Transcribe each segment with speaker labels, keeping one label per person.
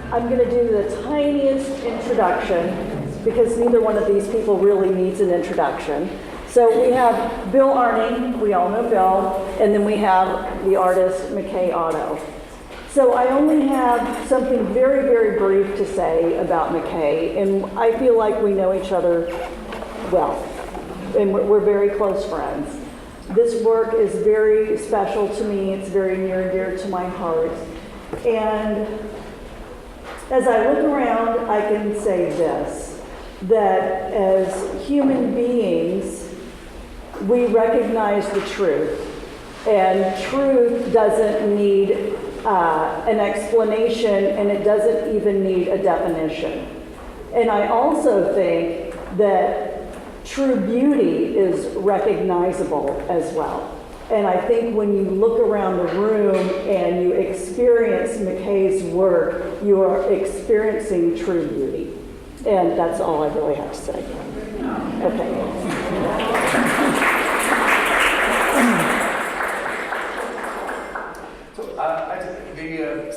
Speaker 1: I'm going to do the tiniest introduction because neither one of these people really needs an introduction. So we have Bill Arning, we all know Bill, and then we have the artist McKay Otto. So I only have something very, very brief to say about McKay, and I feel like we know each other well, and we're very close friends. This work is very special to me, it's very near and dear to my heart, and as I look around, I can say this, that as human beings, we recognize the truth, and truth doesn't need an explanation, and it doesn't even need a definition. And I also think that true beauty is recognizable as well. And I think when you look around the room and you experience McKay's work, you are experiencing true beauty. And that's all I really have to say. Okay.
Speaker 2: So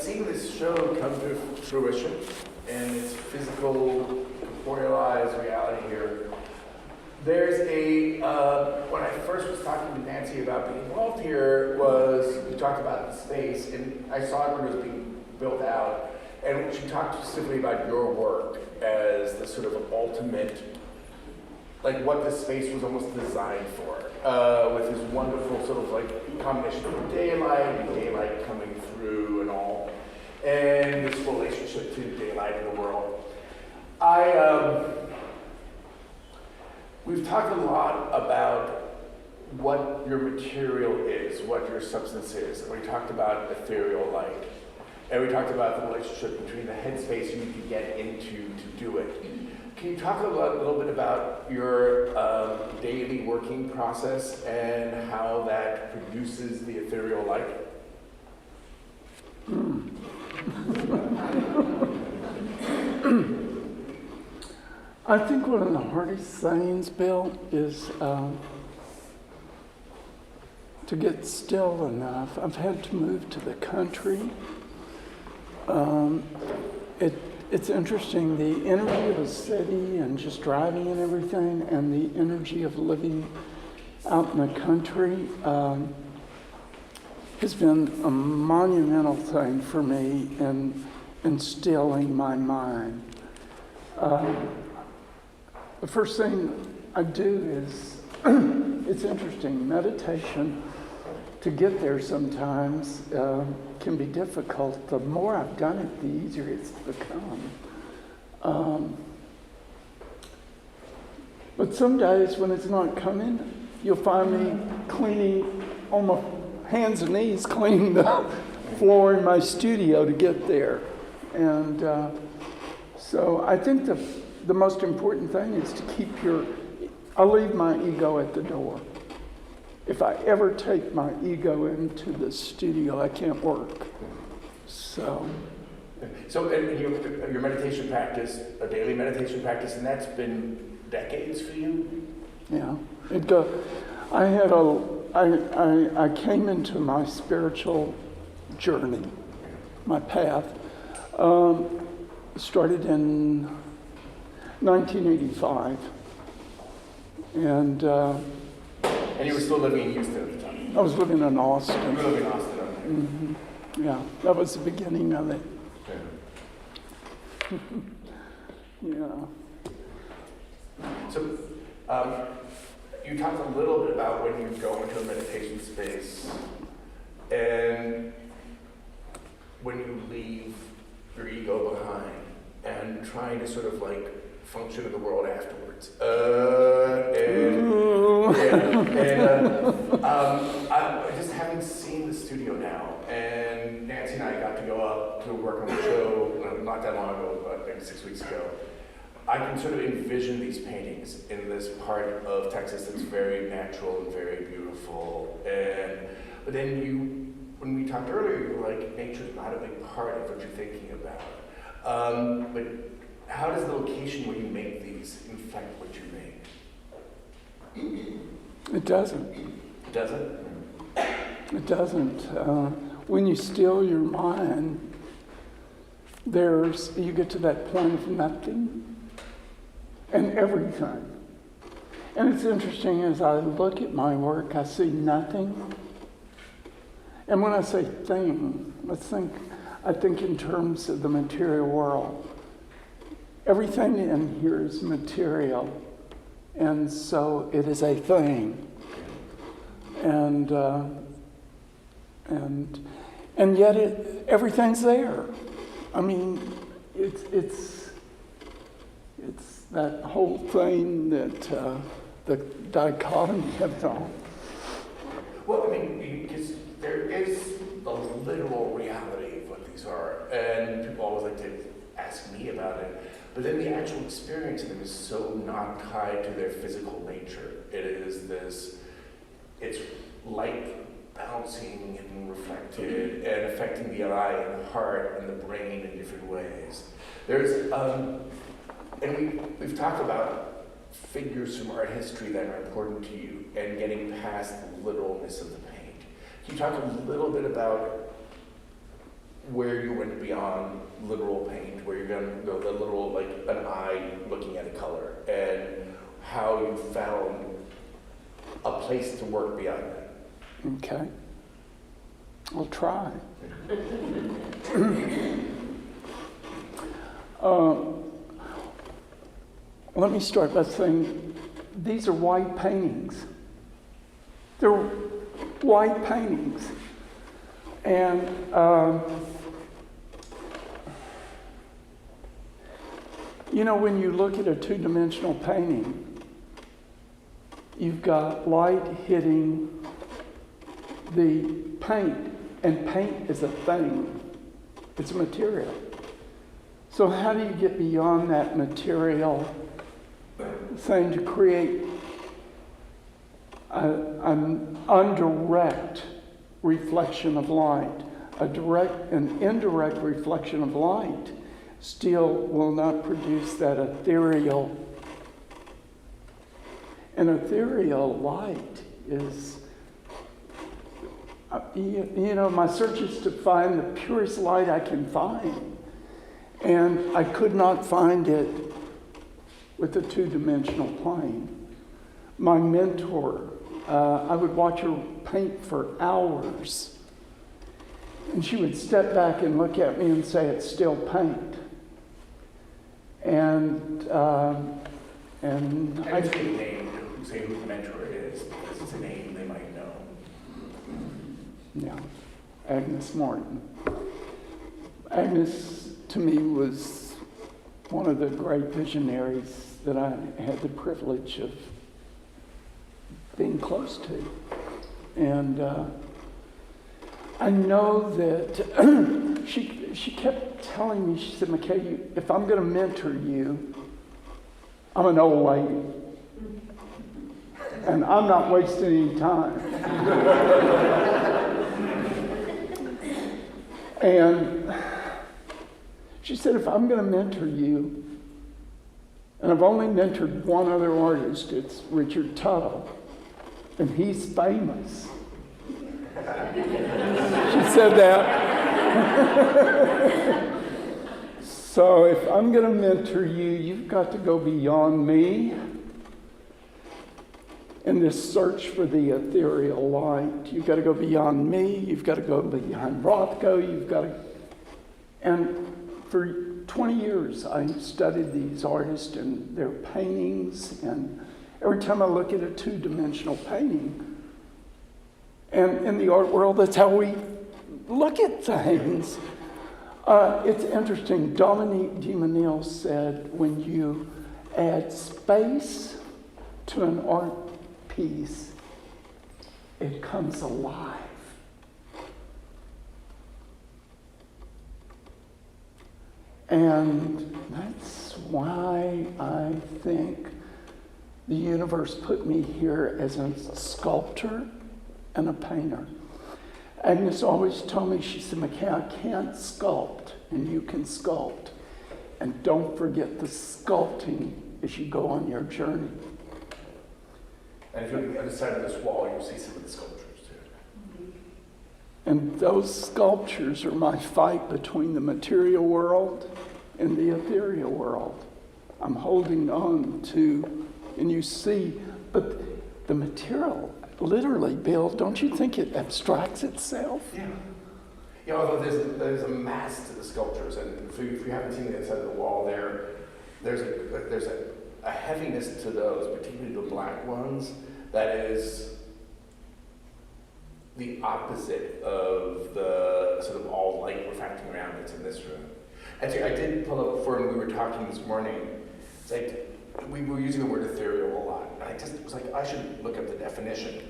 Speaker 2: seeing this show come to fruition and its physical, corporealized reality here, there's when I first was talking to Nancy about being involved here, we talked about the space, and I saw it when it was being built out, and she talked specifically about your work as the sort of ultimate, like what this space was almost designed for, with this wonderful sort of like combination of daylight coming through and all, and this relationship to daylight in the world. We've talked a lot about what your material is, what your substance is. And we talked about ethereal light. And we talked about the relationship between the headspace you need to get into to do it. Can you talk a little bit about your daily working process and how that produces the ethereal light?
Speaker 3: I think one of the hardest things, Bill, is to get still enough. I've had to move to the country. It's interesting, the energy of a city and just driving and everything, and the energy of living out in the country has been a monumental thing for me in instilling my mind. The first thing I do is, it's interesting, meditation, to get there sometimes can be difficult. The more I've done it, the easier it's become. But some days when it's not coming, you'll find me cleaning, on my hands and knees, cleaning the floor in my studio to get there. And so I think the most important thing is to keep I'll leave my ego at the door. If I ever take my ego into the studio, I can't work. So
Speaker 2: and your meditation practice, a daily meditation practice, and that's been decades for you?
Speaker 3: Yeah. I came into my spiritual journey, my path, started in 1985. And
Speaker 2: you were still living in Houston at the time?
Speaker 3: I was living in Austin.
Speaker 2: You were living in Austin, okay.
Speaker 3: Mm-hmm. Yeah, that was the beginning of it.
Speaker 2: Okay.
Speaker 3: Yeah.
Speaker 2: So, you talked a little bit about when you go into a meditation space and when you leave your ego behind and trying to sort of like function in the world afterwards. Just having seen the studio now, and Nancy and I got to go up to work on the show not that long ago, but maybe 6 weeks ago. I can sort of envision these paintings in this part of Texas that's very natural and very beautiful. But then when we talked earlier, you were like, nature's not a big part of what you're thinking about. But how does the location where you make these affect what you make?
Speaker 3: It doesn't.
Speaker 2: It doesn't?
Speaker 3: It doesn't. When you still your mind, you get to that point of nothing and everything. And it's interesting, as I look at my work, I see nothing. And when I say thing, I think in terms of the material world. Everything in here is material, and so it is a thing. And yet everything's there. I mean, it's that whole thing that the dichotomy of it all.
Speaker 2: Well, I mean, because there is a literal reality of what these are, and people always like to ask me about it. But then the actual experience of them is so not tied to their physical nature. It is this, it's light bouncing and reflected and affecting the eye and the heart and the brain in different ways. There's, and we've talked about figures from art history that are important to you and getting past the literalness of the paint. Can you talk a little bit about where you went beyond literal paint, where you're going to go the literal, like an eye looking at a color, and how you found a place to work beyond that?
Speaker 3: Okay. I'll try. Let me start by saying these are white paintings. They're white paintings. And when you look at a two-dimensional painting, you've got light hitting the paint, and paint is a thing. It's a material. So how do you get beyond that material thing to create an indirect reflection of light? An indirect reflection of light still will not produce that ethereal. An ethereal light is, my search is to find the purest light I can find. And I could not find it with a two-dimensional plane. My mentor, I would watch her paint for hours. And she would step back and look at me and say, "It's still paint." And
Speaker 2: I just get a name to say who the mentor is, because it's a name they might know.
Speaker 3: Yeah, Agnes Martin. Agnes, to me, was one of the great visionaries that I had the privilege of being close to. And I know that she kept telling me, she said, "McKay, if I'm going to mentor you, I'm an old lady, and I'm not wasting any time." And she said, "If I'm going to mentor you," and I've only mentored one other artist, it's Richard Tuttle, and he's famous. She said that. So if I'm going to mentor you, you've got to go beyond me in this search for the ethereal light. You've got to go beyond me. You've got to go beyond Rothko. You've got to... And for 20 years, I studied these artists and their paintings, and every time I look at a two-dimensional painting, and in the art world, that's how we look at things. It's interesting. Dominique de Menil said, when you add space to an art piece, it comes alive. And that's why I think the universe put me here as a sculptor and a painter. Agnes always told me, she said, "McKay, I can't sculpt, and you can sculpt. And don't forget the sculpting as you go on your journey."
Speaker 2: And if you look at the other side of this wall, you'll see some of the sculptures too.
Speaker 3: And those sculptures are my fight between the material world and the ethereal world. I'm holding on to, and you see, but the material, literally, Bill, don't you think it abstracts itself?
Speaker 2: Yeah. You know, although there's a mass to the sculptures, and if you haven't seen the inside of the wall there's a heaviness to those, particularly the black ones, that is the opposite of the sort of all light refracting around that's in this room. Actually, I did pull up before when we were talking this morning. It's like we were using the word ethereal a lot. And I just was like, I should look up the definition.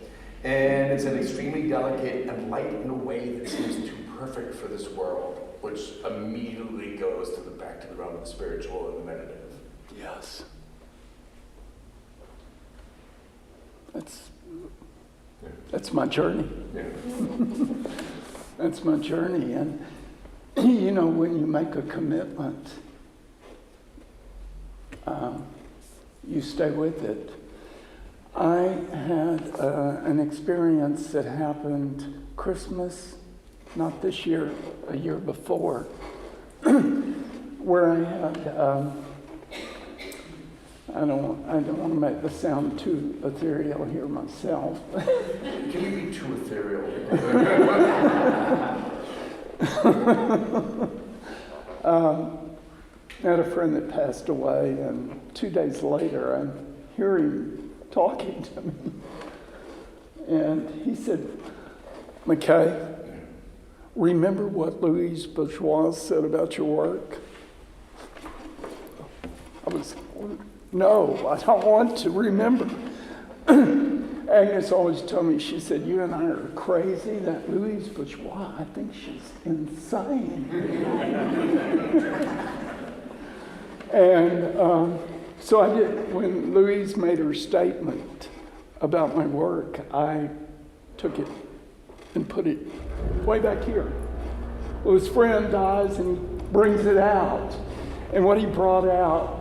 Speaker 2: And it's an extremely delicate and light in a way that seems too perfect for this world, which immediately goes to back to the realm of the spiritual and the meditative.
Speaker 3: Yes. That's my journey.
Speaker 2: Yeah.
Speaker 3: That's my journey. And, you know, when you make a commitment, you stay with it. I had an experience that happened Christmas, not this year, a year before, where I had, I don't want to make this sound too ethereal here myself.
Speaker 2: Can you be too ethereal?
Speaker 3: I had a friend that passed away, and 2 days later, I hear him talking to me. And he said, McKay, remember what Louise Bourgeois said about your work? No, I don't want to remember. Agnes always told me, she said, you and I are crazy. That Louise Bourgeois, I think she's insane. And so I did, when Louise made her statement about my work, I took it and put it way back here. Well, his friend dies and he brings it out. And what he brought out,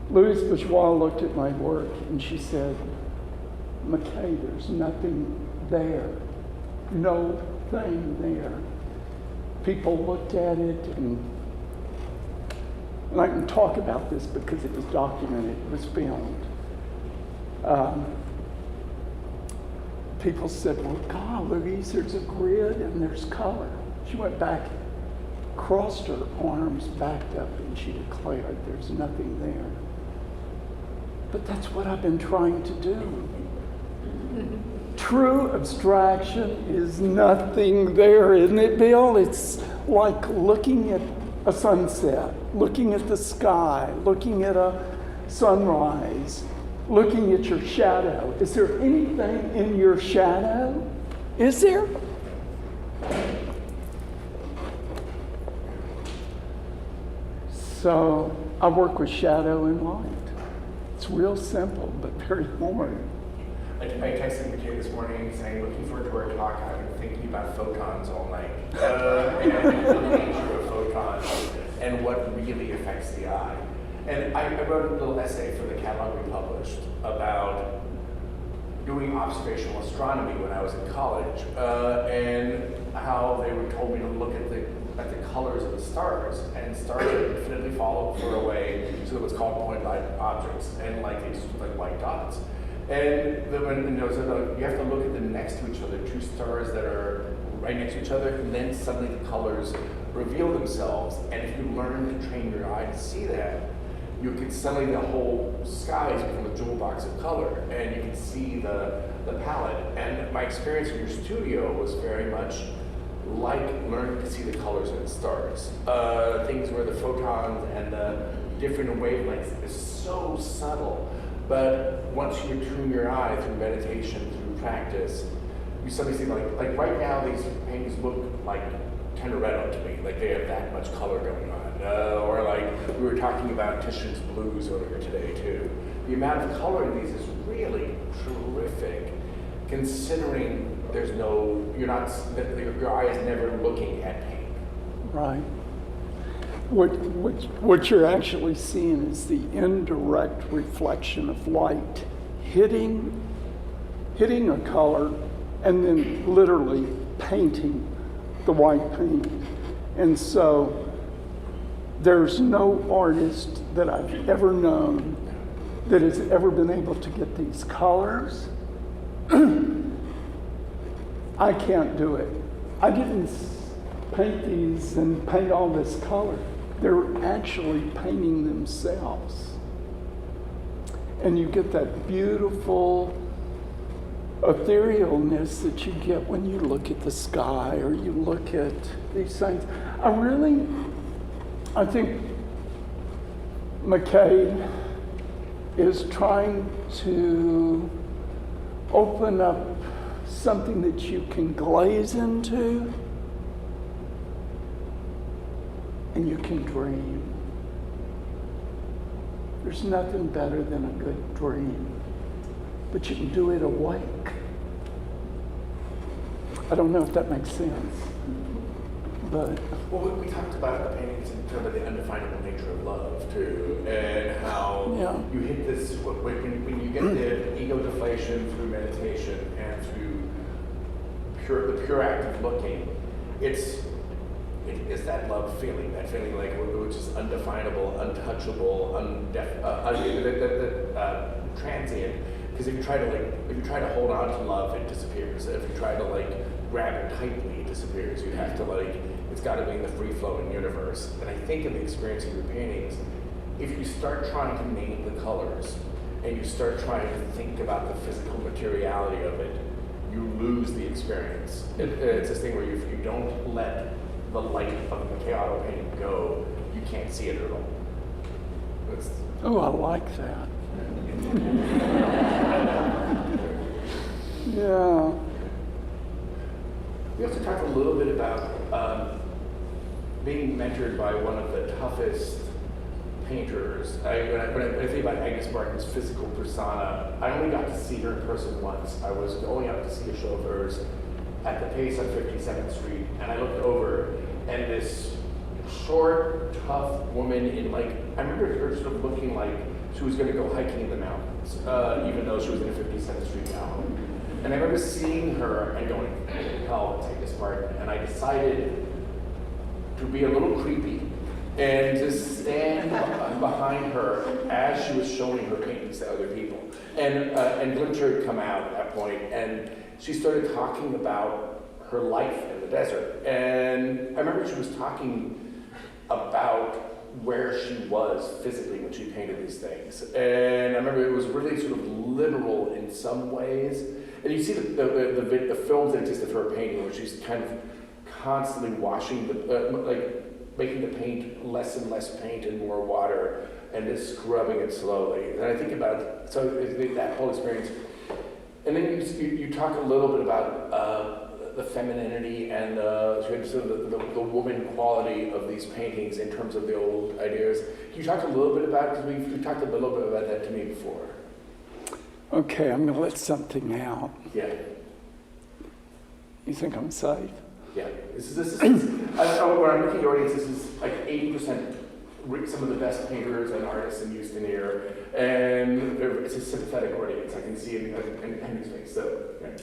Speaker 3: Louise Bourgeois looked at my work and she said, McKay, there's nothing there. No thing there. People looked at it and I can talk about this because it was documented, it was filmed. People said, well, God, Louise, there's a grid and there's color. She went back, crossed her arms, backed up, and she declared, there's nothing there. But that's what I've been trying to do. True abstraction is nothing there, isn't it, Bill? It's like looking at a sunset, looking at the sky, looking at a sunrise, looking at your shadow. Is there anything in your shadow? Is there? So I work with shadow and light. It's real simple, but very hard.
Speaker 2: I texted McKay this morning saying, looking forward to our talk. I've been thinking about photons all night. And the nature of photons and what really affects the eye. And I wrote a little essay for the catalog we published about doing observational astronomy when I was in college, and how they were told me to look at the colors of the stars, and stars are infinitely far away, so what's called point light objects, and like they just look like white dots. And so you have to look at them next to each other, two stars that are right next to each other, and then suddenly the colors reveal themselves. And if you learn to train your eye to see that, you can suddenly the whole skies become a jewel box of color, and you can see the palette. And my experience in your studio was very much like learning to see the colors in the stars. Things where the photons and the different wavelengths is so subtle. But once you tune your eye through meditation, through practice, you suddenly see like right now these paintings look like Teneretto to me, like they have that much color going on. Or like we were talking about Titian's blues earlier today too. The amount of color in these is really terrific, considering there's no, your eye is never looking at paint. Right.
Speaker 3: What you're actually seeing is the indirect reflection of light hitting a color and then literally painting the white paint. And so there's no artist that I've ever known that has ever been able to get these colors. I can't do it. I didn't paint these and paint all this color. They're actually painting themselves. And you get that beautiful etherealness that you get when you look at the sky or you look at these things. I think McKay is trying to open up something that you can glaze into and you can dream. There's nothing better than a good dream, but you can do it awake. I don't know if that makes sense, but...
Speaker 2: Well, we talked about the paintings in terms of the undefinable nature of love, too, and how you hit this, when you get the ego deflation through meditation and through the pure act of looking, it's that love feeling, like which is undefinable, untouchable, transient. Because if you try to hold on to love, it disappears. If you try to grab it tightly, it disappears. You have to it's got to be in the free-flowing universe. And I think in the experience of your paintings, if you start trying to name the colors and you start trying to think about the physical materiality of it, you lose the experience. It's this thing where if you don't let the light of the McKay Otto painting go, you can't see it at all.
Speaker 3: Oh, I like that. Yeah.
Speaker 2: We also talked a little bit about being mentored by one of the toughest painters. When I think about Agnes Barton's physical persona, I only got to see her in person once. I was going out to see a show of hers at the Pace on 57th Street, and I looked over, and this short, tough woman in I remember her sort of looking like she was going to go hiking in the mountains, even though she was in a 57th Street gown. And I remember seeing her and going, hell, take this part. And I decided to be a little creepy and to stand behind her as she was showing her paintings to other people. And Glimcher had come out at that point, and she started talking about her life in the desert. And I remember she was talking about where she was physically when she painted these things. And I remember it was really sort of literal in some ways. And you see the films that exist of her painting where she's kind of constantly washing making the paint less and less paint and more water and just scrubbing it slowly. And I think about that whole experience. And then you talk a little bit about the femininity and the woman quality of these paintings in terms of the old ideas. Can you talk a little bit about, because we've talked a little bit about that to me before.
Speaker 3: Okay, I'm going to let something out.
Speaker 2: Yeah.
Speaker 3: You think I'm safe?
Speaker 2: Yeah. This is when I'm looking at the audience, this is 80% some of the best painters and artists in Houston here, and it's a sympathetic audience. I can see it in Henry's face. So, yeah.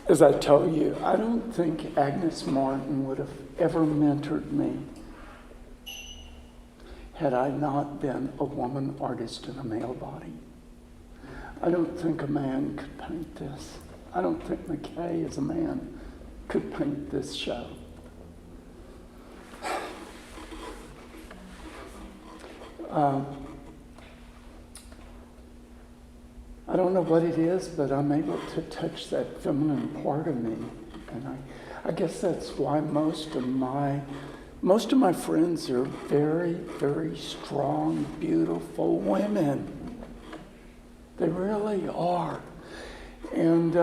Speaker 3: As I told you, I don't think Agnes Martin would have ever mentored me had I not been a woman artist in a male body. I don't think a man could paint this. I don't think McKay as a man could paint this show. I don't know what it is, but I'm able to touch that feminine part of me. And I guess that's why most of my friends are very, very strong, beautiful women. They really are. And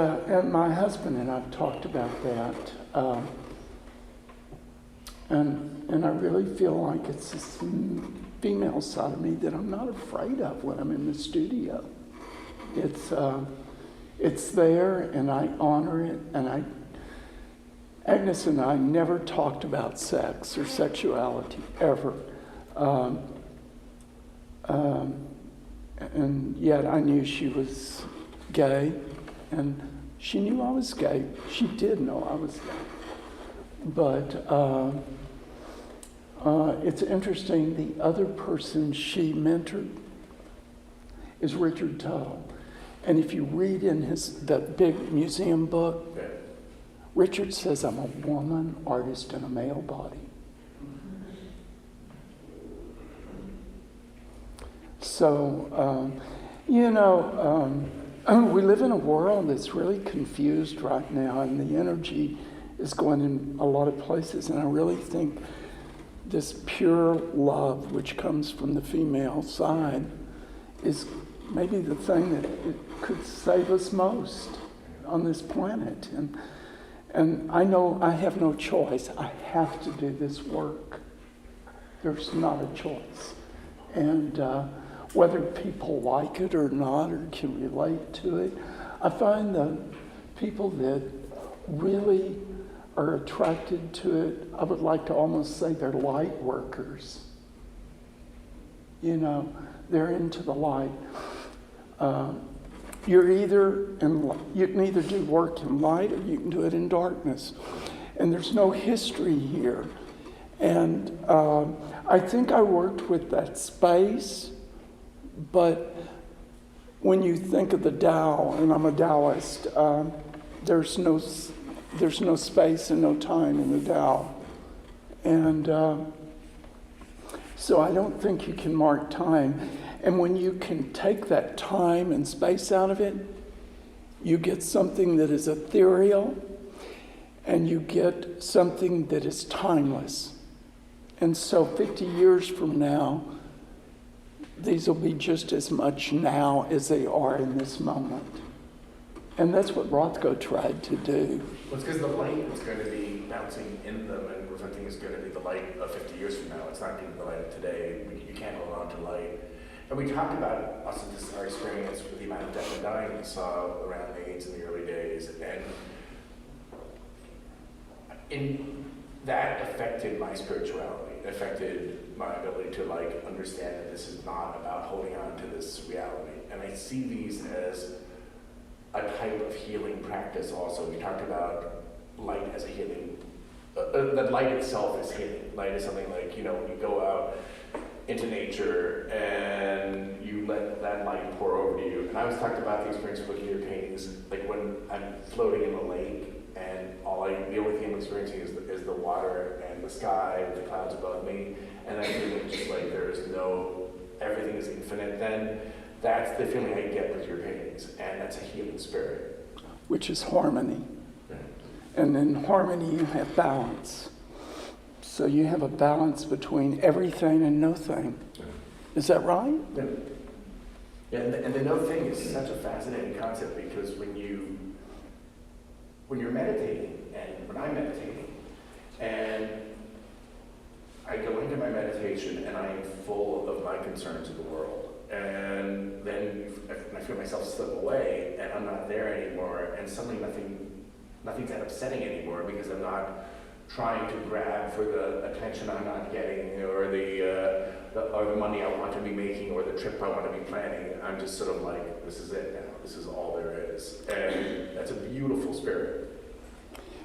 Speaker 3: my husband and I've talked about that. And I really feel like it's this female side of me that I'm not afraid of when I'm in the studio. It's there, and I honor it, and Agnes and I never talked about sex or sexuality ever. And yet I knew she was gay, And she knew I was gay. She did know I was gay. But it's interesting, the other person she mentored is Richard Tuttle. And if you read in that big museum book, Richard says, I'm a woman artist in a male body. So, we live in a world that's really confused right now, and the energy is going in a lot of places. And I really think this pure love, which comes from the female side, is maybe the thing that it could save us most on this planet. And I know I have no choice. I have to do this work. There's not a choice. And whether people like it or not, or can relate to it, I find the people that really are attracted to it, I would like to almost say they're light workers. They're into the light. You can either do work in light or you can do it in darkness. And there's no history here. And I think I worked with that space, but when you think of the Tao, and I'm a Taoist, there's no space and no time in the Tao. And so I don't think you can mark time. And when you can take that time and space out of it, you get something that is ethereal, and you get something that is timeless. And so 50 years from now, these will be just as much now as they are in this moment. And that's what Rothko tried to do.
Speaker 2: Well, it's because the light that's going to be bouncing in them and reflecting is going to be the light of 50 years from now. It's not going to be the light of today. You can't hold on to light. And we talked about also this, our experience with the amount of death and dying we saw around AIDS in the early days. And that affected my spirituality. It affected my ability to understand that this is not about holding on to this reality. And I see these as a type of healing practice also. We talked about light as a healing, that light itself is healing. Light is something like, when you go out into nature and you let that light pour over you. And I was talking about the experience of looking at your paintings, like when I'm floating in the lake and the only thing I'm experiencing is the water and the sky with the clouds above me, and I feel just like everything is infinite, then that's the feeling I get with your paintings, and that's a healing spirit.
Speaker 3: Which is harmony.
Speaker 2: Yeah. And
Speaker 3: in harmony you have balance. So you have a balance between everything and no thing. Is that right?
Speaker 2: Yeah. And the no thing is such a fascinating concept, because when you're meditating, and when I'm meditating, and I go into my meditation and I am full of my concerns of the world, and then I feel myself slip away and I'm not there anymore, and suddenly nothing's that upsetting anymore, because I'm not trying to grab for the attention I'm not getting, or the money I want to be making, or the trip I want to be planning. I'm just sort of like, this is it now. This is all there is. And that's a beautiful spirit.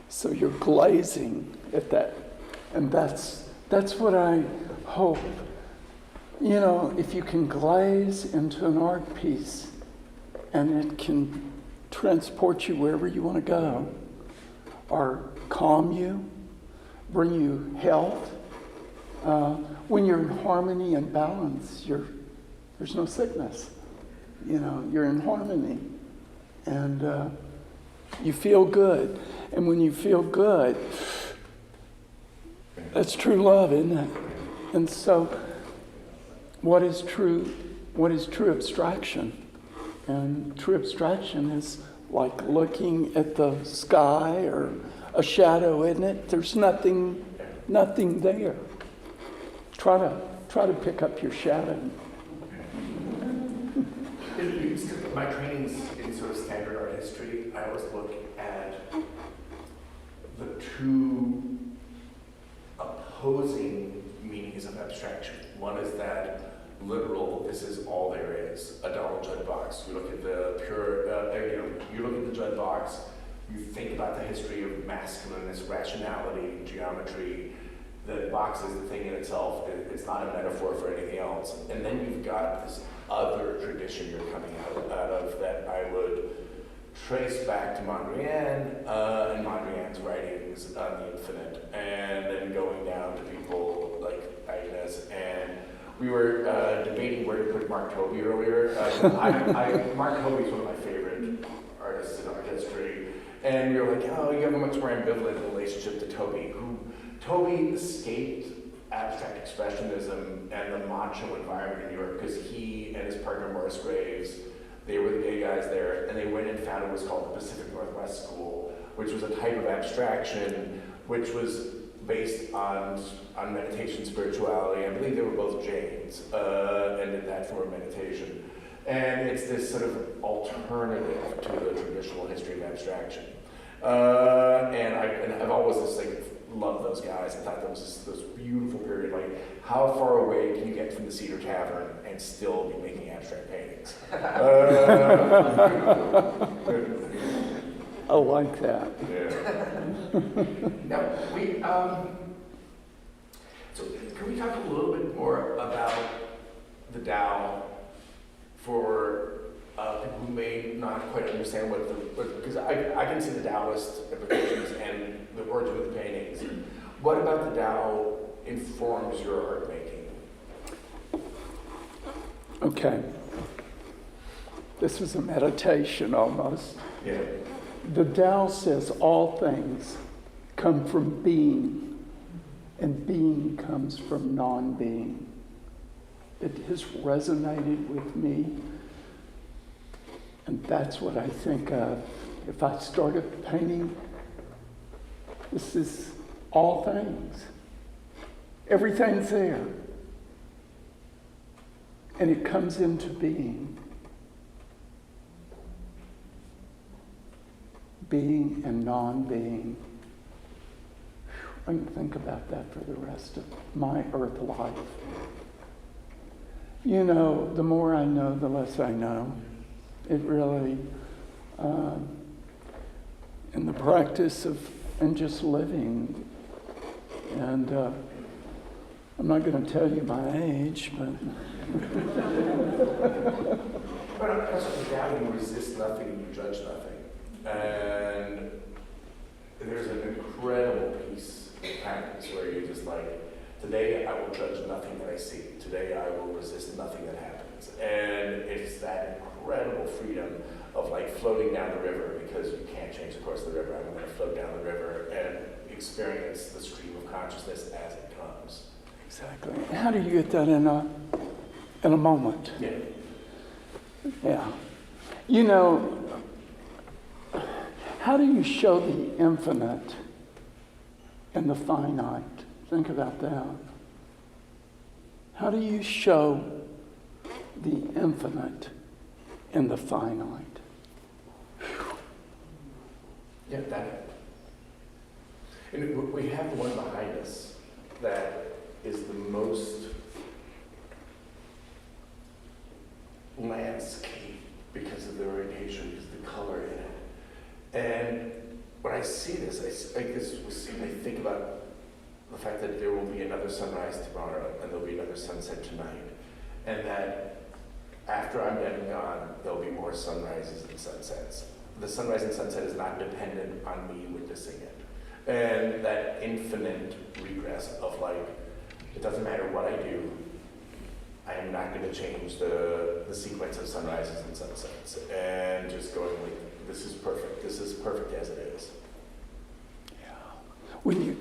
Speaker 3: So you're glazing at that. And that's what I hope. If you can glaze into an art piece and it can transport you wherever you want to go, or calm you, bring you health. When you're in harmony and balance, there's no sickness. You're in harmony, and you feel good. And when you feel good, that's true love, isn't it? And so, what is true abstraction? And true abstraction is like looking at the sky or a shadow, isn't it? There's nothing there. Try to pick up your shadow.
Speaker 2: My trainings in sort of standard art history, I always look at the two opposing meanings of abstraction. One is that literal, this is all there is, a double Judd box. You look at the you look at the Judd box, you think about the history of masculineness, rationality, geometry. The box is the thing in itself. It's not a metaphor for anything else. And then you've got this other tradition you're coming out of that I would trace back to Mondrian and Mondrian's writings on the infinite, and then going down to people like Agnes. And we were debating where to put Mark Tobey earlier. Mark Tobey's one of my favorite artists in art history. And we were like, oh, you have a much more ambivalent relationship to Tobey. Tobey escaped abstract expressionism and the macho environment in New York because he and his partner Morris Graves, they were the gay guys there, and they went and founded what's called the Pacific Northwest School, which was a type of abstraction which was based on meditation, spirituality. I believe they were both Jains, and did that for meditation. And it's this sort of alternative to the traditional history of abstraction. And I've always just loved those guys. I thought that was this beautiful period. Like, how far away can you get from the Cedar Tavern and still be making abstract paintings?
Speaker 3: I like that.
Speaker 2: Yeah. Now, so can we talk a little bit more about the Tao for people who may not quite understand because I can see the Taoist implications and the origin of the paintings. What about the Tao informs your art making?
Speaker 3: Okay. This was a meditation almost.
Speaker 2: Yeah.
Speaker 3: The Tao says all things come from being, and being comes from non-being. It has resonated with me, and that's what I think of. If I started painting, this is all things. Everything's there. And it comes into being. Being and non-being. I can think about that for the rest of my earth life. You know, the more I know, the less I know. It really, in the practice of, and just living, and I'm not going to tell you my age, but...
Speaker 2: But that's what the Tao, you resist nothing, you judge nothing. And there's an incredible piece of practice where you're just like, today I will judge nothing that I see. Today I will resist nothing that happens. And it's that incredible freedom of like floating down the river, because you can't change the course of the river. I'm going to float down the river and experience the stream of consciousness as it comes.
Speaker 3: Exactly. How do you get that in a moment?
Speaker 2: Yeah.
Speaker 3: Yeah. You know, how do you show the infinite in the finite? Think about that. How do you show the infinite in the finite?
Speaker 2: Yeah, that. And we have the one behind us that is the most landscape because of the orientation, because of the color in it. And when I see this, I think about the fact that there will be another sunrise tomorrow and there'll be another sunset tonight. And that after I'm dead and gone, there'll be more sunrises and sunsets. The sunrise and sunset is not dependent on me witnessing it. And that infinite regress of like, it doesn't matter what I do, I am not going to change the sequence of sunrises and sunsets. And just going like, this is perfect as it is.
Speaker 3: Yeah.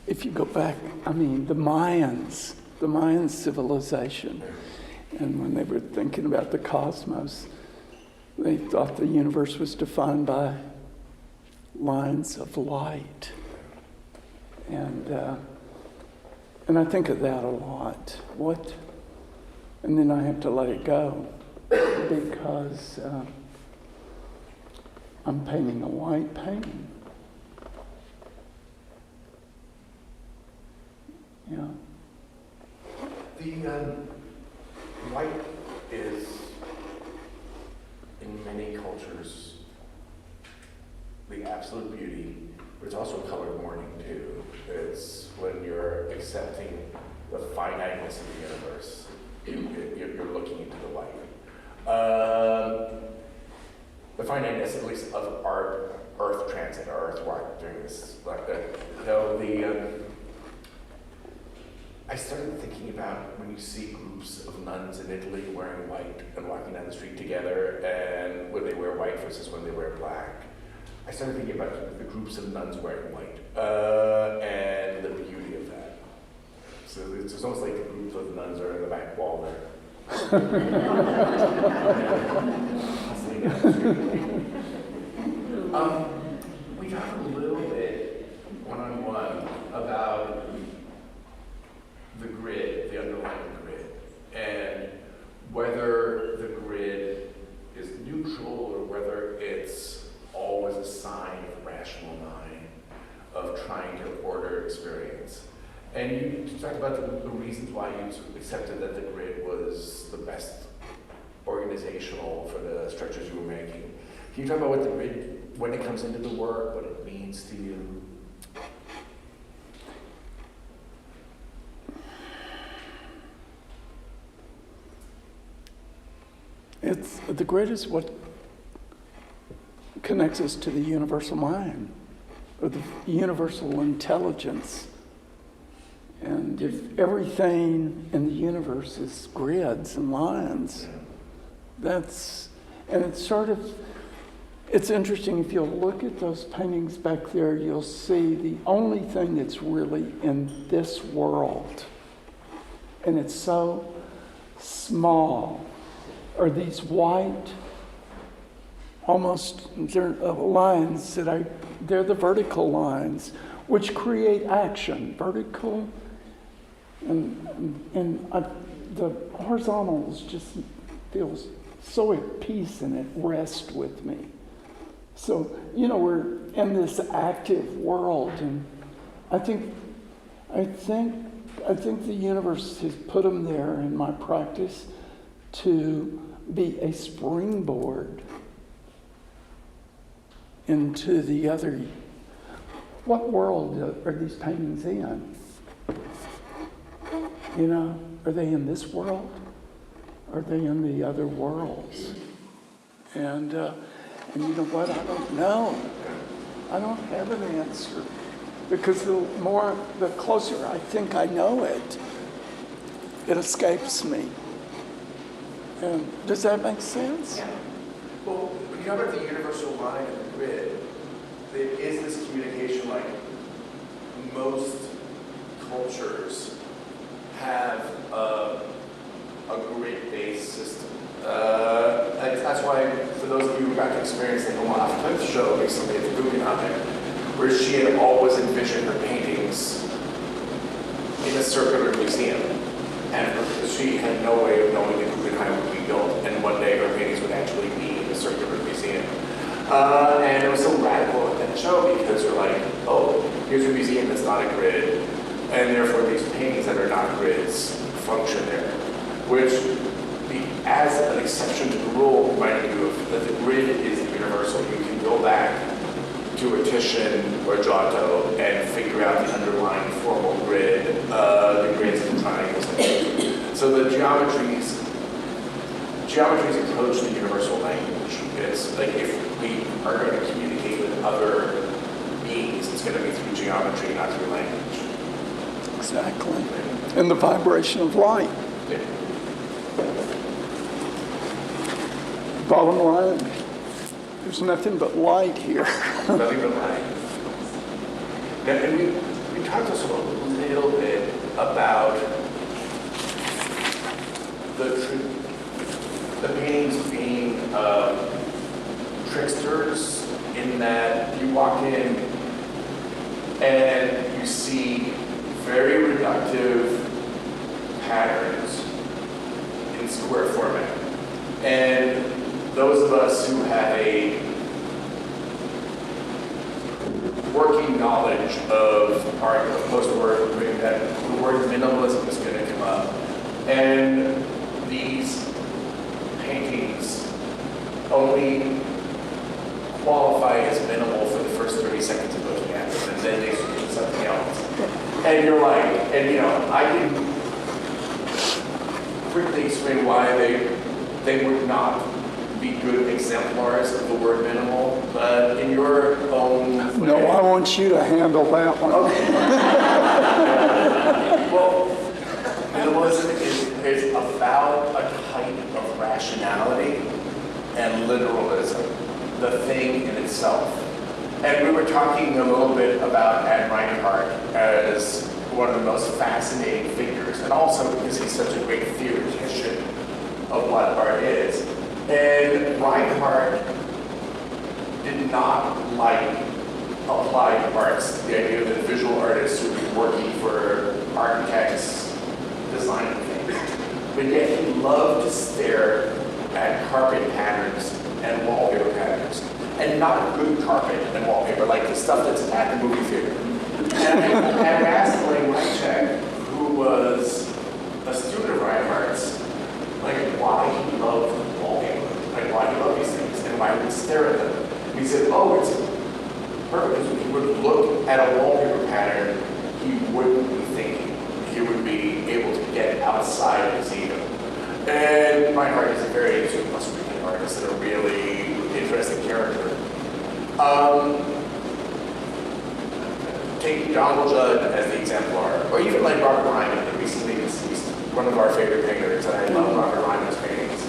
Speaker 3: If you go back, I mean, the Mayan civilization, and when they were thinking about the cosmos, they thought the universe was defined by lines of light. And I think of that a lot. And then I have to let it go because I'm painting a white painting. Yeah.
Speaker 2: The captures the absolute beauty, but it's also a color warning too. It's when you're accepting the finiteness of the universe, you're looking into the light. The finiteness, at least of our Earth transit, our Earth walk during this, I started thinking about when you see groups of nuns in Italy wearing white and walking down the street together, and when they wear white versus when they wear black. I started thinking about the groups of nuns wearing white and the beauty of that. So it's almost like the group of nuns are in the back wall there. We talked a little bit one-on-one about the grid, the underlying grid, and whether the grid is neutral or whether it's always a sign of rational mind, of trying to order experience. And you talked about the reasons why you accepted that the grid was the best organizational for the structures you were making. Can you talk about what the grid, when it comes into the work, what it means to you?
Speaker 3: The grid is what connects us to the universal mind, or the universal intelligence. And if everything in the universe is grids and lines, it's interesting, if you'll look at those paintings back there, you'll see the only thing that's really in this world, and it's so small, are these white, almost, they're lines they're the vertical lines, which create action, vertical, and the horizontals just feels so at peace and at rest with me. So, we're in this active world, and I think the universe has put them there in my practice to be a springboard into the other. What world are these paintings in? Are they in this world? Are they in the other worlds? And you know what? I don't know. I don't have an answer. Because the closer I think I know it, it escapes me. And does that make sense?
Speaker 2: Yeah. Well, when you talk about the universal line of the grid, there is this communication, like most cultures have a grid-based system. And that's why, for those of you who got to experience the Cliff show recently at the Guggenheim, where she had always envisioned her paintings in a circular museum. And she had no way of knowing the Guggenheim would be built, and one day her paintings would actually be in a circular museum. And it was so radical at that show because we're like, oh, here's a museum that's not a grid, and therefore these paintings that are not grids function there. Which, as an exception to the rule, reminded you of that the grid is universal. You can go back to a Titian or Giotto and figure out the underlying formal grid, the grids and triangles. So the geometries approach the universal language. It's like if we are going to communicate with other beings, it's going to be through geometry, not through language.
Speaker 3: Exactly. And the vibration of light.
Speaker 2: Yeah.
Speaker 3: Bottom line, there's nothing but light here.
Speaker 2: Nothing but light. And we talked also a little bit about the paintings being tricksters, in that you walk in and you see very reductive patterns in square format. And those of us who have a working knowledge of art, of post-work, that the word minimalism is going to come up. And these paintings only qualify as minimal for the first 30 seconds of looking at them, and then they switch to something else. And you're like, and I can quickly explain why they would not be good exemplars of the word minimal, but in your own way.
Speaker 3: No, I want you to handle that one.
Speaker 2: Okay. Well, minimalism is about a type of rationality and literalism, the thing in itself. And we were talking a little bit about Ad Reinhardt as one of the most fascinating figures, and also because he's such a great theoretician of what art is. And Reinhardt did not like applied arts, the idea that visual artists would be working for architects, designing things. But yet he loved to stare at carpet patterns and wallpaper patterns. And not good carpet and wallpaper, like the stuff that's at the movie theater. And I asked Elaine Reichek, who was a student of Reinhardt's, like why he loved wallpaper, like why he loved these things, and why he would stare at them. And he said, oh, it's perfect. When he would look at a wallpaper pattern, he wouldn't be thinking. He would be able to get outside his ego. And Reinhardt is a very frustrating artist and a really interesting character. Take Donald Judd as the exemplar, or even like Robert Ryman, the recently deceased, one of our favorite painters, and I love Robert Ryman's paintings.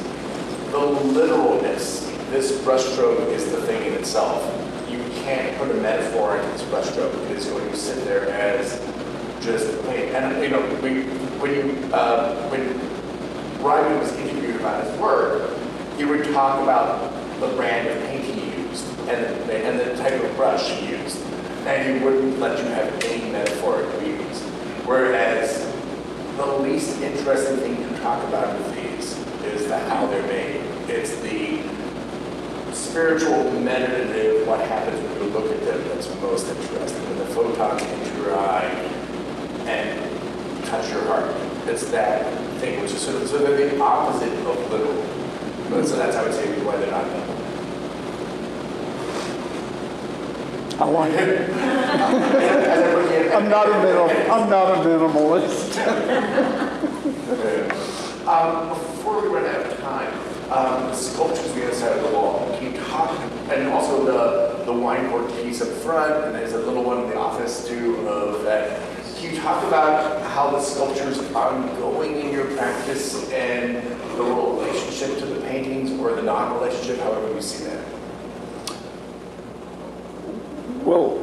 Speaker 2: The literalness, this brushstroke is the thing in itself. You can't put a metaphor into this brushstroke. It is going to sit there as just paint. And when Ryman was interviewed about his work, he would talk about the brand of paint he used and the type of brush he used. And he wouldn't let you have any metaphoric meanings. Whereas the least interesting thing to talk about with these is the how they're made. It's the spiritual, meditative, what happens when you look at them that's most interesting. When the photons hit your eye and touch your heart. It's that thing, which is so they're the opposite of literal. So that's, I would say, why they're not minimal.
Speaker 3: I like it. I'm not a minimalist.
Speaker 2: Before we run out of time, the sculptures on the other side of the wall, can you talk, and also the wine cork piece up front, and there's a little one in the office too of that. Can you talk about how the sculptures are ongoing in your practice and the relationship to the paintings or the non-relationship, however you see that?
Speaker 3: Well,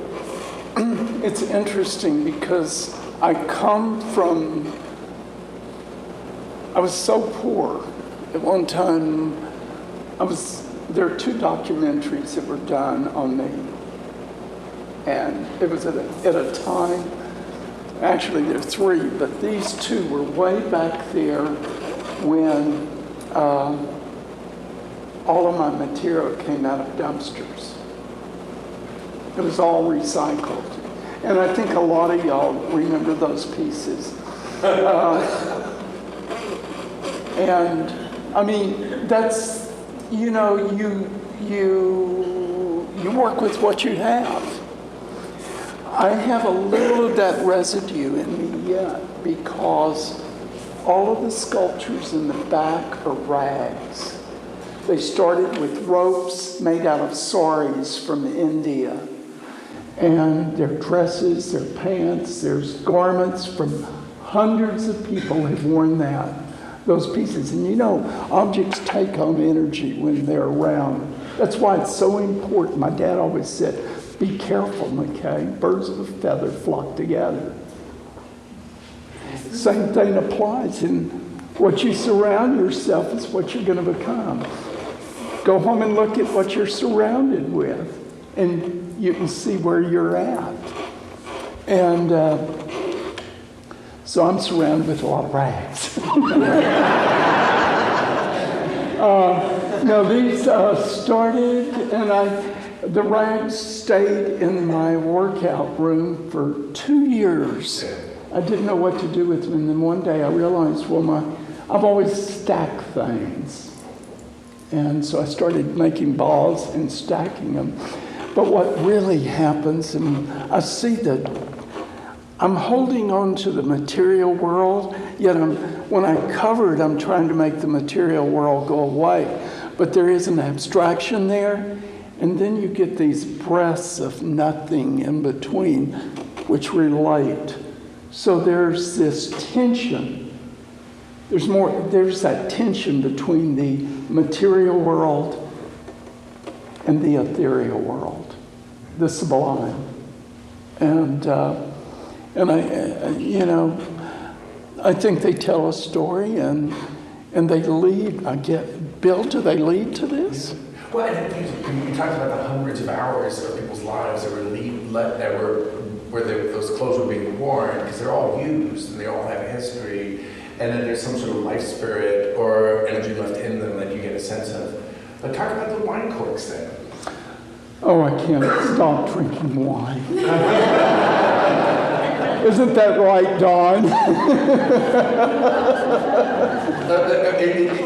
Speaker 3: it's interesting because I was so poor. At one time, there are 2 documentaries that were done on me. And it was at a time, actually there are 3, but these 2 were way back there when all of my material came out of dumpsters. It was all recycled. And I think a lot of y'all remember those pieces. And I mean, that's, you work with what you have. I have a little of that residue in me yet because all of the sculptures in the back are rags. They started with ropes made out of saris from India. And their dresses, their pants, there's garments from hundreds of people have worn those pieces. And objects take on energy when they're around. That's why it's so important. My dad always said, be careful, McKay. Birds of a feather flock together. Same thing applies in what you surround yourself is what you're going to become. Go home and look at what you're surrounded with, and you can see where you're at. And so I'm surrounded with a lot of rags. No, these started, and the rags stayed in my workout room for 2 years. I didn't know what to do with them, and then one day I realized, I've always stacked things. And so I started making balls and stacking them. But what really happens, and I see that I'm holding on to the material world, yet when I cover it, I'm trying to make the material world go away. But there is an abstraction there, and then you get these breaths of nothing in between, which relate. So there's this tension. There's that tension between the material world and the ethereal world, the sublime. And I think they tell a story and they lead. Bill, do they lead to this?
Speaker 2: Well, and the thing is, you talked about the hundreds of hours of people's lives that were where those clothes were being worn, because they're all used and they all have a history, and then there's some sort of life spirit or energy left in them that you get a sense of. But talk about the wine corks then.
Speaker 3: Oh, I can't stop drinking wine. Isn't that right, Don?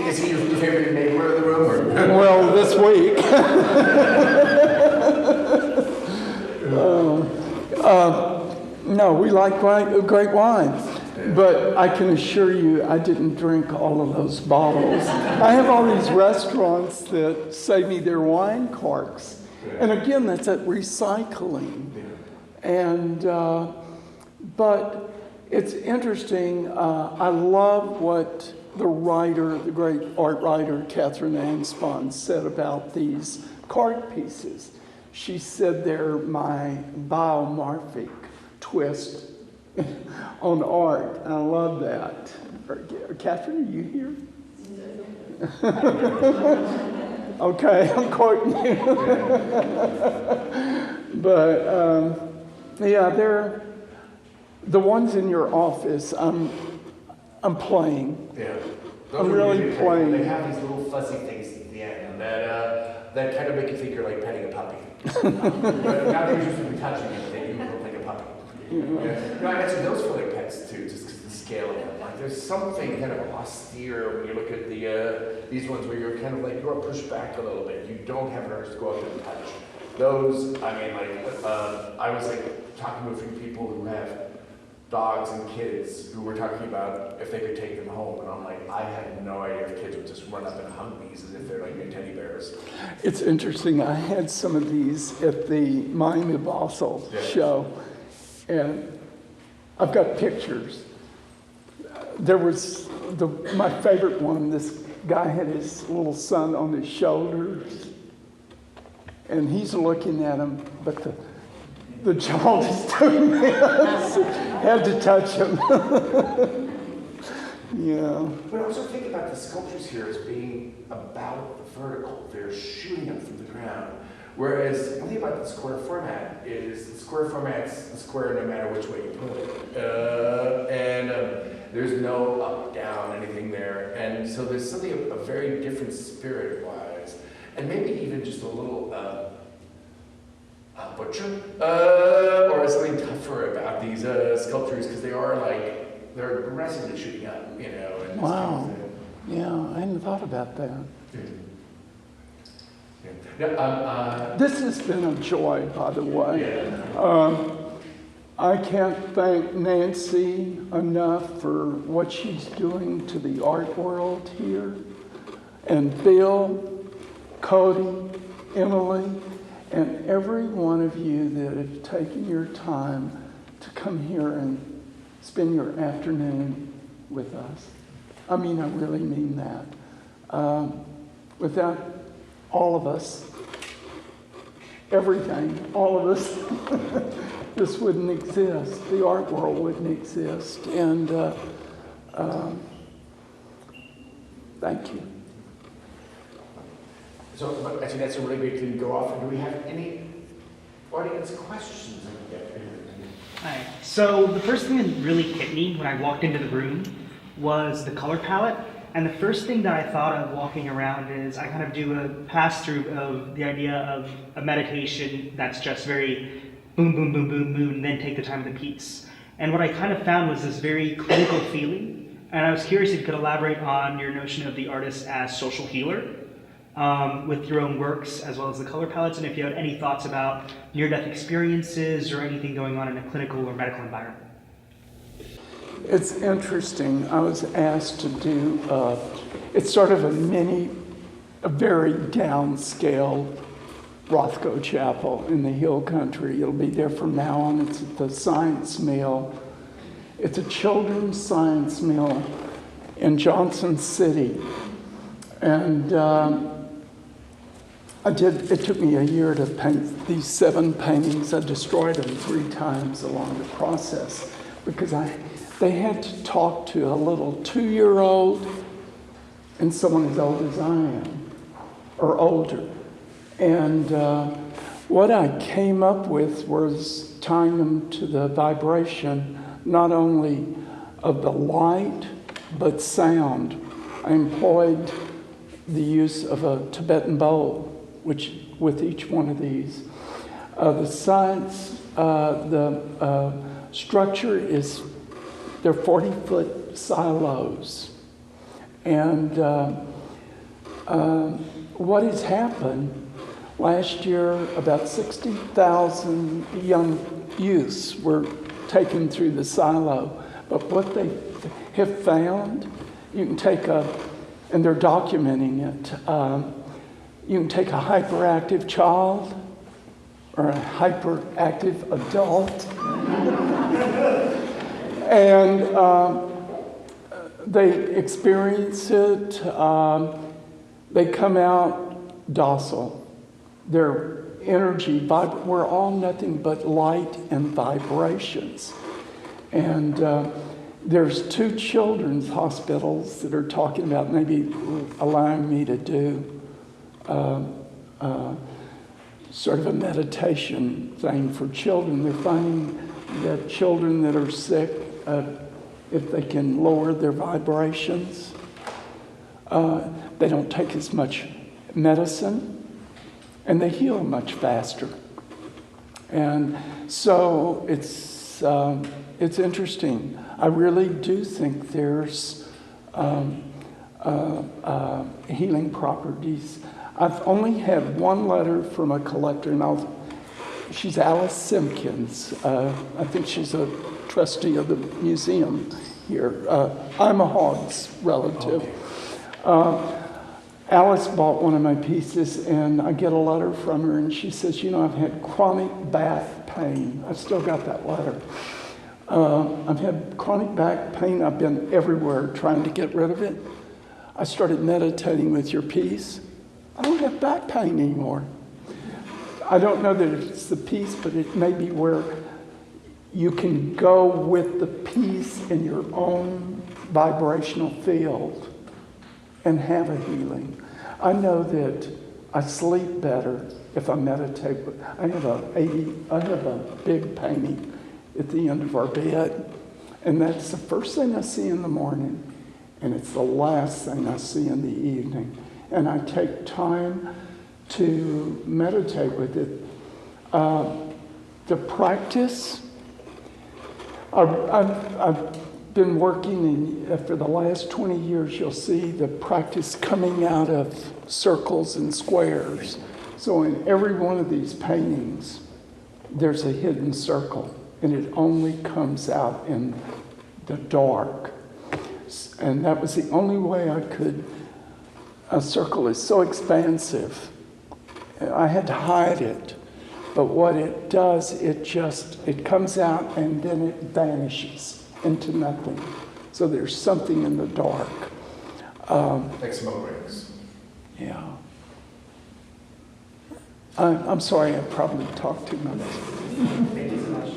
Speaker 2: Is he your favorite neighbor in the room? Or?
Speaker 3: Well, this week. No, we like great wine. But I can assure you, I didn't drink all of those bottles. I have all these restaurants that save me their wine corks. And again, that's that recycling. And, but it's interesting. I love what the great art writer, Catherine Anspon, said about these card pieces. She said they're my biomorphic twist on art. I love that. Catherine, are you here? Okay, I'm quoting you. But yeah, they're the ones in your office. I'm playing.
Speaker 2: Yeah,
Speaker 3: I'm really playing.
Speaker 2: They have these little fuzzy things at the end that kind of make you think you're like petting a puppy. But not that you're just going to be touching it, they do look like a puppy. Yeah. No, actually, those feel like pets too, just because of the scale of them. Like, there's something kind of austere when you look at these ones where you're kind of like, you're pushed back a little bit. You don't have an urge to go up and touch. Those, I mean, like, I was like talking to a few people who have dogs and kids who were talking about if they could take them home, and I'm like, I had no idea if kids would just run up and hug these as if they're like new teddy bears.
Speaker 3: It's interesting. I had some of these at the Miami Basel show, and I've got pictures. There was my favorite one. This guy had his little son on his shoulders, and he's looking at him, but the child is doing this. Had to touch him. Yeah.
Speaker 2: But also think about the sculptures here as being about the vertical. They're shooting up from the ground. Whereas the thing about the square format is the square format's the square no matter which way you put it. And there's no up, down, anything there. And so there's something a very different spirit-wise. And maybe even just a little butcher or something tougher about these sculptures, because they're aggressively shooting up, you know. And
Speaker 3: wow. Yeah, I hadn't thought about that. This has been a joy, by the way. I can't thank Nancy enough for what she's doing to the art world here. And Bill, Cody, Emily, and every one of you that have taken your time to come here and spend your afternoon with us. I mean, I really mean that. Without all of us, everything, all of us, this wouldn't exist. The art world wouldn't exist. And thank you.
Speaker 2: So, actually, that's a really great thing to go off. Do we have any audience questions?
Speaker 4: Hi. So the first thing that really hit me when I walked into the room was the color palette. And the first thing that I thought of walking around is I kind of do a pass-through of the idea of a meditation that's just very boom, boom, boom, boom, boom, and then take the time of the piece. And what I kind of found was this very clinical feeling. And I was curious if you could elaborate on your notion of the artist as social healer. with your own works as well as the color palettes, and if you had any thoughts about near-death experiences or anything going on in a clinical or medical environment.
Speaker 3: It's interesting. I was asked to do, it's sort of a very downscale Rothko Chapel in the Hill Country. It'll be there from now on. It's at the Science Mill. It's a children's science mill in Johnson City. And it took me a year to paint these 7 paintings. I destroyed them 3 times along the process because they had to talk to a little 2-year-old and someone as old as I am, or older. And what I came up with was tying them to the vibration, not only of the light, but sound. I employed the use of a Tibetan bowl, which with each one of these. The sides, the structure is, they're 40-foot silos. And what has happened, last year about 60,000 young youths were taken through the silo. But what they have found, you can take and they're documenting it, you can take a hyperactive child or a hyperactive adult and they experience it, they come out docile. Their energy, we're all nothing but light and vibrations. And there's 2 children's hospitals that are talking about maybe allowing me to do sort of a meditation thing for children. They're finding that children that are sick, if they can lower their vibrations, they don't take as much medicine, and they heal much faster. And so it's interesting. I really do think there's healing properties. I've only had 1 letter from a collector, and she's Alice Simpkins. I think she's a trustee of the museum here. I'm a Hogg's relative. Alice bought one of my pieces, and I get a letter from her, and she says, I've had chronic back pain. I've still got that letter. I've had chronic back pain. I've been everywhere trying to get rid of it. I started meditating with your piece. I don't have back pain anymore. I don't know that it's the piece, but it may be where you can go with the piece in your own vibrational field and have a healing. I know that I sleep better if I meditate. I have a big painting at the end of our bed, and that's the first thing I see in the morning, and it's the last thing I see in the evening. And I take time to meditate with it. The practice, I've been working for the last 20 years, you'll see the practice coming out of circles and squares. So in every one of these paintings, there's a hidden circle, and it only comes out in the dark. And that was the only way I could. A circle is so expansive. I had to hide it. But what it does, it comes out and then it vanishes into nothing. So there's something in the dark.
Speaker 2: Like smoke rings.
Speaker 3: Yeah. I'm sorry, I probably talked too much.
Speaker 4: Thank you so much.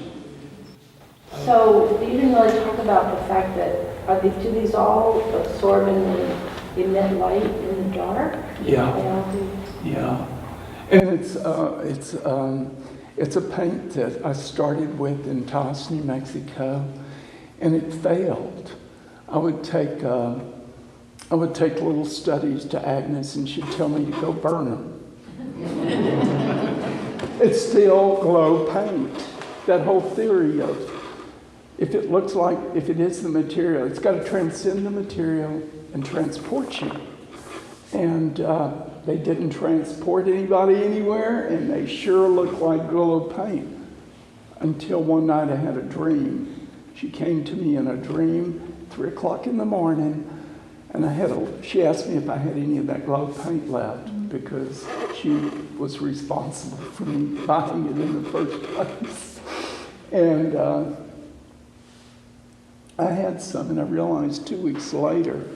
Speaker 5: So you didn't really talk about the fact that, do these all absorb and emit light in the dark?
Speaker 3: Yeah.
Speaker 5: They all do?
Speaker 3: Yeah. And it's a paint that I started with in Taos, New Mexico, and it failed. I would take little studies to Agnes, and she'd tell me to go burn them. It's still glow paint. That whole theory of if it is the material, it's got to transcend the material and transport you. And They didn't transport anybody anywhere, and they sure looked like glow paint. Until one night I had a dream. She came to me in a dream, 3 o'clock in the morning, and she asked me if I had any of that glow paint left, because she was responsible for me buying it in the first place. And I had some, and I realized 2 weeks later,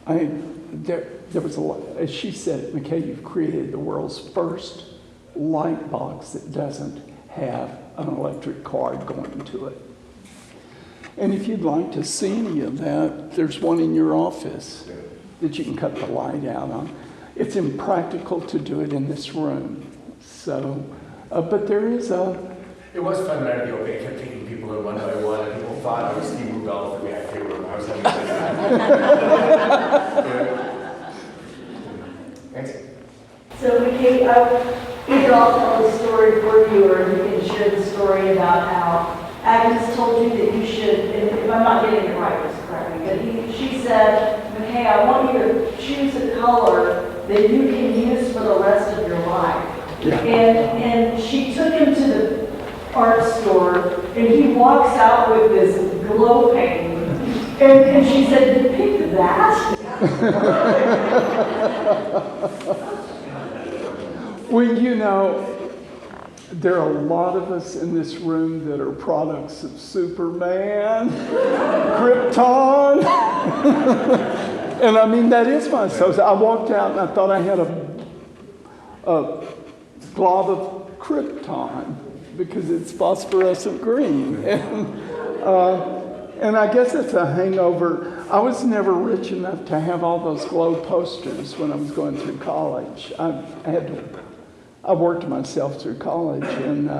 Speaker 3: there was a lot, as she said, McKay, you've created the world's first light box that doesn't have an electric cord going to it. And if you'd like to see any of that, there's one in your office that you can cut the light out on. It's impractical to do it in this room. So, but there is a...
Speaker 2: It was fun that I kept taking people in one by one, and people thought I was Steve Rubel for the acting room. I was having fun. Thanks.
Speaker 5: So, McKay, either I'll tell the story for you, or you can share the story about how Agnes told you that you should, and if I'm not getting it right, just correct me, but she said, McKay, I want you to choose a color that you can use for the rest of your life.
Speaker 3: Yeah.
Speaker 5: And she took him to the art store, and he walks out with this glow painting, and she said, you picked that?
Speaker 3: Well, you know, there are a lot of us in this room that are products of Superman, Krypton. And I mean, that is my soul. I walked out and I thought I had a glob of Krypton because it's phosphorescent green. And I guess it's a hangover. I was never rich enough to have all those glow posters when I was going through college. I worked myself through college, and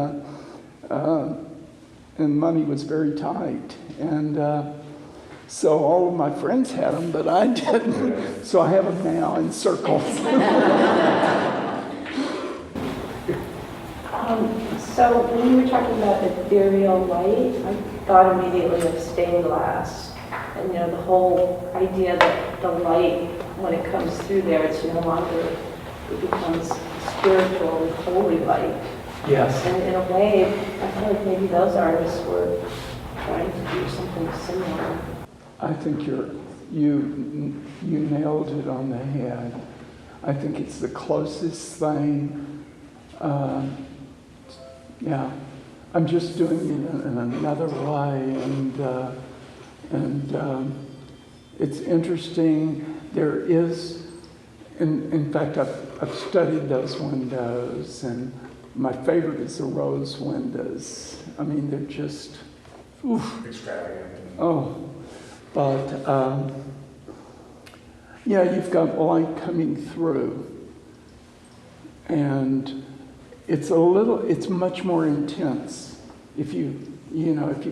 Speaker 3: money was very tight. And so all of my friends had them, but I didn't. So I have them now in circles.
Speaker 5: So when you were talking about ethereal light, I thought immediately of stained glass. And you know, the whole idea that the light, when it comes through there, it's no longer, it becomes spiritual and holy light.
Speaker 3: Yes.
Speaker 5: And in a way, I feel like maybe those artists were trying to do something similar.
Speaker 3: I think you nailed it on the head. I think it's the closest thing. Yeah, I'm just doing it in another way, and it's interesting. There is, in fact, I've studied those windows, and my favorite is the rose windows. I mean, they're just, oof.
Speaker 2: Extravagant.
Speaker 3: Oh, but yeah, you've got light coming through, and it's much more intense. If you've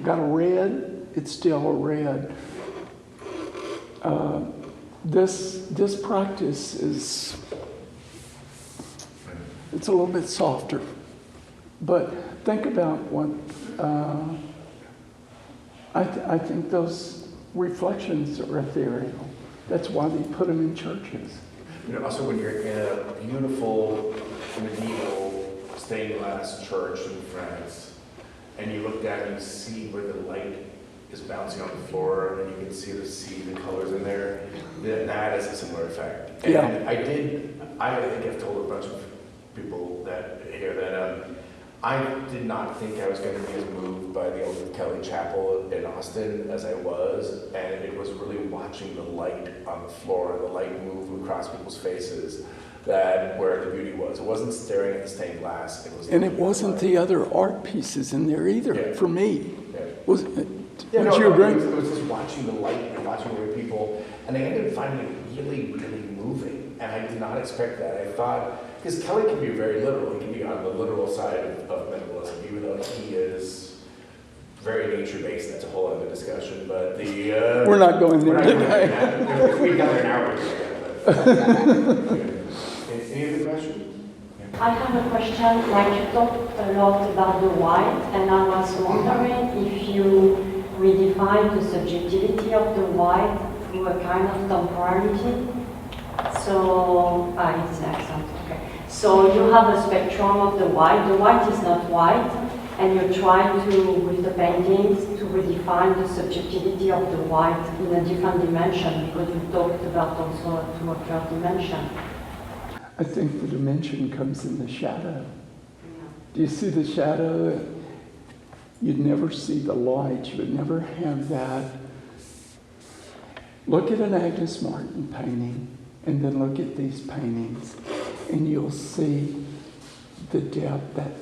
Speaker 3: got a red, it's still a red. This practice it's a little bit softer, but think about what I think those reflections are ethereal. That's why they put them in churches.
Speaker 2: You know, also when you're in a beautiful medieval stained glass church in France, and you look down and you see where the light is bouncing on the floor, and you can see the colors in there, that is a similar effect. And
Speaker 3: yeah.
Speaker 2: I think I've told a bunch of people that here that I did not think I was going to be as moved by the old Kelly Chapel in Austin as I was, and it was really watching the light on the floor, the light move across people's faces, that where the beauty was. It wasn't staring at the stained glass. It wasn't
Speaker 3: the other art pieces in there either.
Speaker 2: Yeah.
Speaker 3: For me,
Speaker 2: yeah.
Speaker 3: Would you agree?
Speaker 2: It was just watching the light and watching the way people, and I ended up finding it really, really moving. And I did not expect that. I thought, because Kelly can be very literal. He can be on the literal side of minimalism, even though he is very nature-based. That's a whole other discussion. But
Speaker 3: we're not going there today.
Speaker 2: If we got an hour to Any other questions?
Speaker 6: I have a question. Like, you talked a lot about the white, and I was wondering if you redefine the subjectivity of the white through a kind of temporality. So, it's an accent, okay. So you have a spectrum of the white. The white is not white, and you're trying to, with the paintings, to redefine the subjectivity of the white in a different dimension, because you talked about also a third dimension.
Speaker 3: I think the dimension comes in the shadow. Do you see the shadow? You'd never see the light. You would never have that. Look at an Agnes Martin painting, and then look at these paintings, and you'll see the depth, that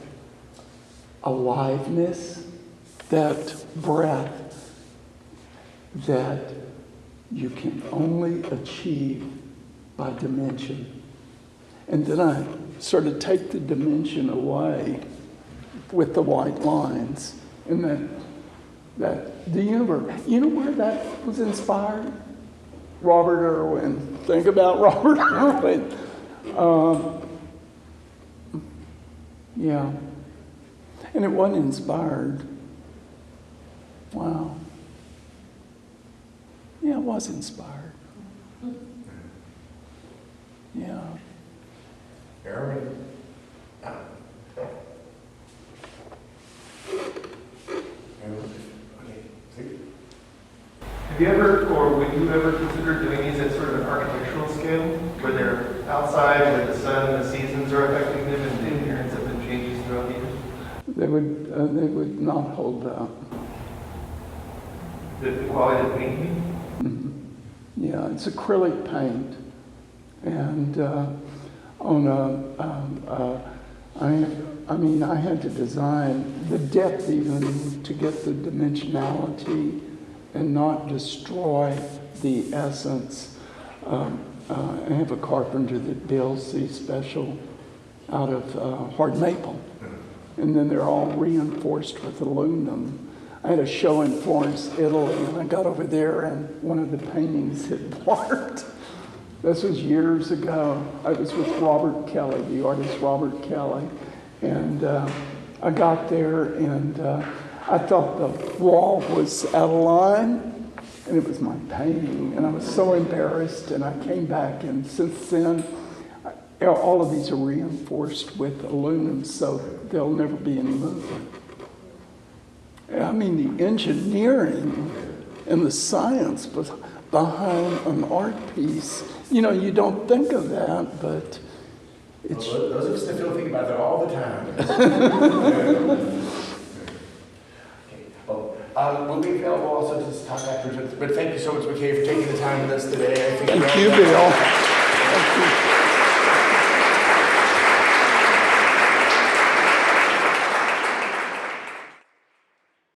Speaker 3: aliveness, that breath that you can only achieve by dimension. And then I sort of take the dimension away with the white lines, and that the universe. You know where that was inspired? Robert Irwin. Think about Robert Irwin. Yeah. And it wasn't inspired. Wow. Yeah, it was inspired. Yeah.
Speaker 2: Aaron?
Speaker 7: Have you ever, or would you ever consider doing these at sort of an architectural scale, where they're outside, where the sun and the seasons are affecting them, and the appearance of them changes throughout the years?
Speaker 3: They would not hold up.
Speaker 7: The quality of the painting?
Speaker 3: Yeah, it's acrylic paint, and I had to design the depth even to get the dimensionality and not destroy the essence. I have a carpenter that builds these special out of hard maple, and then they're all reinforced with aluminum. I had a show in Florence, Italy, and I got over there and one of the paintings had warped. This was years ago. I was with Robert Kelly, the artist Robert Kelly, and I got there and I thought the wall was out of line, and it was my painting, and I was so embarrassed, and I came back, and since then, all of these are reinforced with aluminum, so there'll never be any movement. I mean, the engineering and the science behind an art piece, you know, you don't think of that, but it's...
Speaker 2: Well, those of us that don't think about that all the time. We'll be available also to talk afterwards, but thank you so much, McKay, for taking the time with us today.
Speaker 3: Thank you, Bill. Thank you.